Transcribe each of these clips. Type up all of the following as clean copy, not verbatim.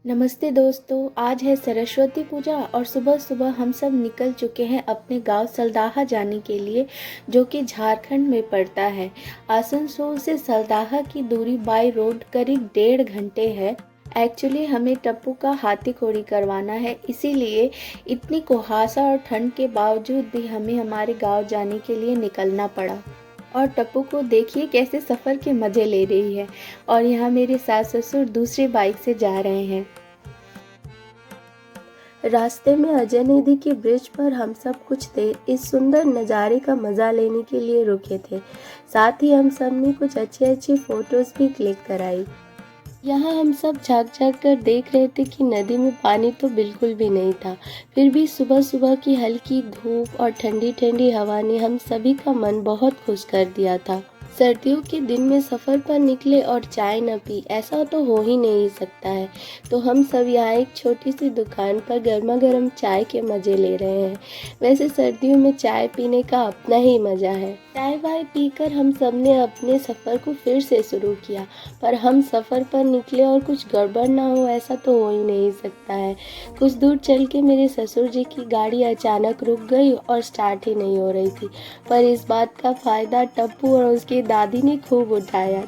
नमस्ते दोस्तों। आज है सरस्वती पूजा और सुबह सुबह हम सब निकल चुके हैं अपने गांव सलदाहा जाने के लिए, जो कि झारखंड में पड़ता है। आसनसोल से सलदाहा की दूरी बाई रोड करीब 1.5 घंटे है। एक्चुअली हमें टप्पू का हाथी घोड़ी करवाना है, इसीलिए इतनी कुहासा और ठंड के बावजूद भी हमें हमारे गांव जाने के लिए निकलना पड़ा। और टप्पू को देखिए कैसे सफ़र के मज़े ले रही है। और यहाँ मेरे सास ससुर दूसरी बाइक से जा रहे हैं। रास्ते में अजय नदी के ब्रिज पर हम सब कुछ देर इस सुंदर नज़ारे का मज़ा लेने के लिए रुके थे। साथ ही हम सब ने कुछ अच्छे अच्छे फोटोज़ भी क्लिक कराई। यहाँ हम सब झाँक झाँक कर देख रहे थे कि नदी में पानी तो बिल्कुल भी नहीं था। फिर भी सुबह सुबह की हल्की धूप और ठंडी ठंडी हवा ने हम सभी का मन बहुत खुश कर दिया था। सर्दियों के दिन में सफ़र पर निकले और चाय न पी, ऐसा तो हो ही नहीं सकता है। तो हम सब यहाँ एक छोटी सी दुकान पर गर्मा गर्म चाय के मज़े ले रहे हैं। वैसे सर्दियों में चाय पीने का अपना ही मज़ा है। चाय वाय पीकर हम सब ने अपने सफ़र को फिर से शुरू किया, पर हम सफ़र पर निकले और कुछ गड़बड़ ना हो ऐसा तो हो ही नहीं सकता है। कुछ दूर चल के मेरे ससुर जी की गाड़ी अचानक रुक गई और स्टार्ट ही नहीं हो रही थी, पर इस बात का फ़ायदा टप्पू और उसकी दादी ने खूब उठाया।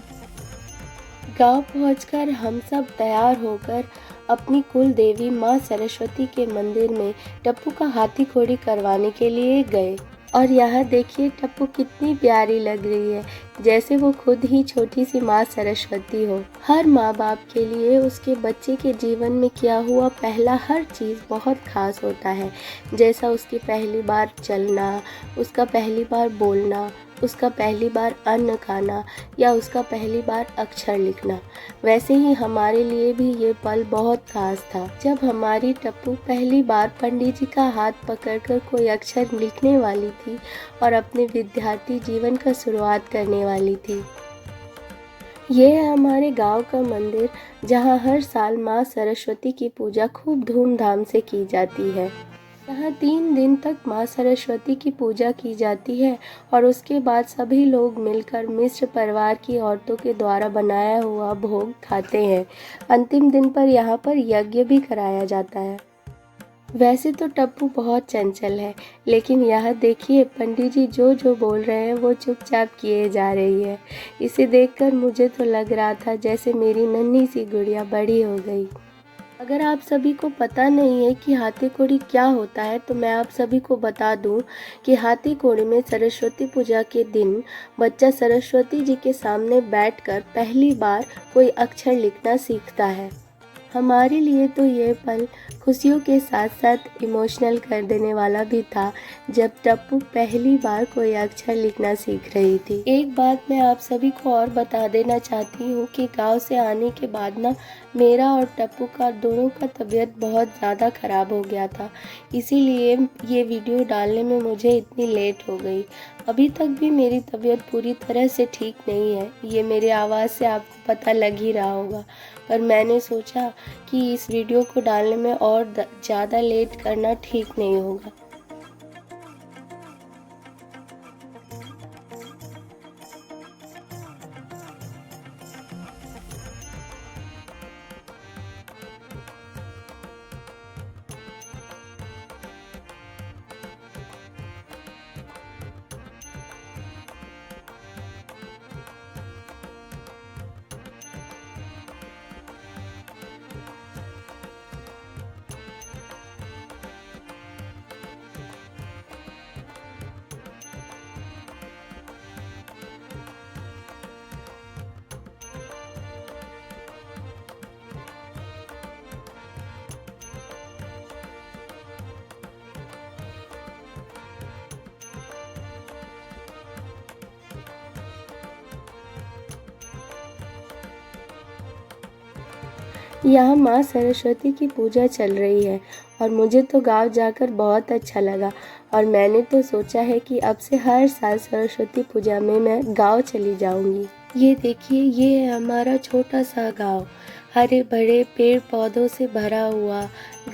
गांव पहुंचकर हम सब तैयार होकर अपनी कुल देवी माँ सरस्वती के मंदिर में टप्पू का हाथी घोड़ी करवाने के लिए गए। और यहाँ देखिए टप्पू कितनी प्यारी लग रही है, जैसे वो खुद ही छोटी सी माँ सरस्वती हो। हर माँ बाप के लिए उसके बच्चे के जीवन में किया हुआ पहला हर चीज़ बहुत खास होता है। जैसा उसकी पहली बार चलना, उसका पहली बार बोलना, उसका पहली बार अन्न खाना या उसका पहली बार अक्षर लिखना। वैसे ही हमारे लिए भी ये पल बहुत खास था, जब हमारी टप्पू पहली बार पंडित जी का हाथ पकड़कर कोई अक्षर लिखने वाली थी और अपने विद्यार्थी जीवन का शुरुआत करने वाली थी। ये है हमारे गांव का मंदिर, जहां हर साल माँ सरस्वती की पूजा खूब धूमधाम से की जाती है। यहाँ 3 दिन तक माँ सरस्वती की पूजा की जाती है और उसके बाद सभी लोग मिलकर मिश्र परिवार की औरतों के द्वारा बनाया हुआ भोग खाते हैं। अंतिम दिन पर यहाँ पर यज्ञ भी कराया जाता है। वैसे तो टप्पू बहुत चंचल है, लेकिन यह देखिए पंडित जी जो जो बोल रहे हैं वो चुपचाप किए जा रही है। इसे देखकर मुझे तो लग रहा था जैसे मेरी नन्ही सी गुड़िया बड़ी हो गई। अगर आप सभी को पता नहीं है कि हाथी घोड़ी क्या होता है, तो मैं आप सभी को बता दूं कि हाथी घोड़ी में सरस्वती पूजा के दिन बच्चा सरस्वती जी के सामने बैठकर पहली बार कोई अक्षर लिखना सीखता है। हमारे लिए तो ये पल खुशियों के साथ साथ इमोशनल कर देने वाला भी था, जब टप्पू पहली बार कोई अक्षर लिखना सीख रही थी। एक बात मैं आप सभी को और बता देना चाहती हूँ कि गांव से आने के बाद ना मेरा और टप्पू का दोनों का तबीयत बहुत ज़्यादा ख़राब हो गया था, इसीलिए ये वीडियो डालने में मुझे इतनी लेट हो गई। अभी तक भी मेरी तबीयत पूरी तरह से ठीक नहीं है, ये मेरी आवाज़ से आपको पता लग ही रहा होगा। पर मैंने सोचा कि इस वीडियो को डालने में और ज़्यादा लेट करना ठीक नहीं होगा। यहाँ माँ सरस्वती की पूजा चल रही है और मुझे तो गांव जाकर बहुत अच्छा लगा, और मैंने तो सोचा है कि अब से हर साल सरस्वती पूजा में मैं गांव चली जाऊंगी। ये देखिए, ये है हमारा छोटा सा गांव। हरे भरे पेड़ पौधों से भरा हुआ,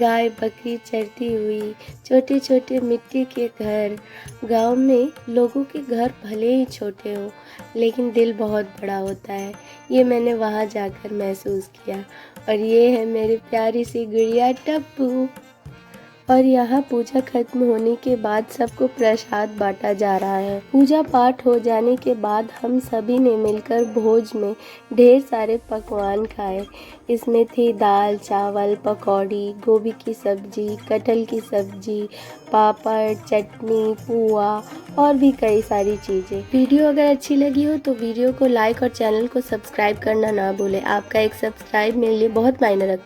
गाय बकरी चरती हुई, छोटे छोटे मिट्टी के घर। गांव में लोगों के घर भले ही छोटे हों, लेकिन दिल बहुत बड़ा होता है। ये मैंने वहाँ जाकर महसूस किया। और ये है मेरी प्यारी सी गुड़िया टप्पू। और यहाँ पूजा खत्म होने के बाद सबको प्रसाद बांटा जा रहा है। पूजा पाठ हो जाने के बाद हम सभी ने मिलकर भोज में ढेर सारे पकवान खाए। इसमें थी दाल, चावल, पकौड़ी, गोभी की सब्जी, कटहल की सब्जी, पापड़, चटनी, पुआ और भी कई सारी चीज़ें। वीडियो अगर अच्छी लगी हो तो वीडियो को लाइक और चैनल को सब्सक्राइब करना ना भूलें। आपका एक सब्सक्राइब मेरे लिए बहुत मायने रखता है।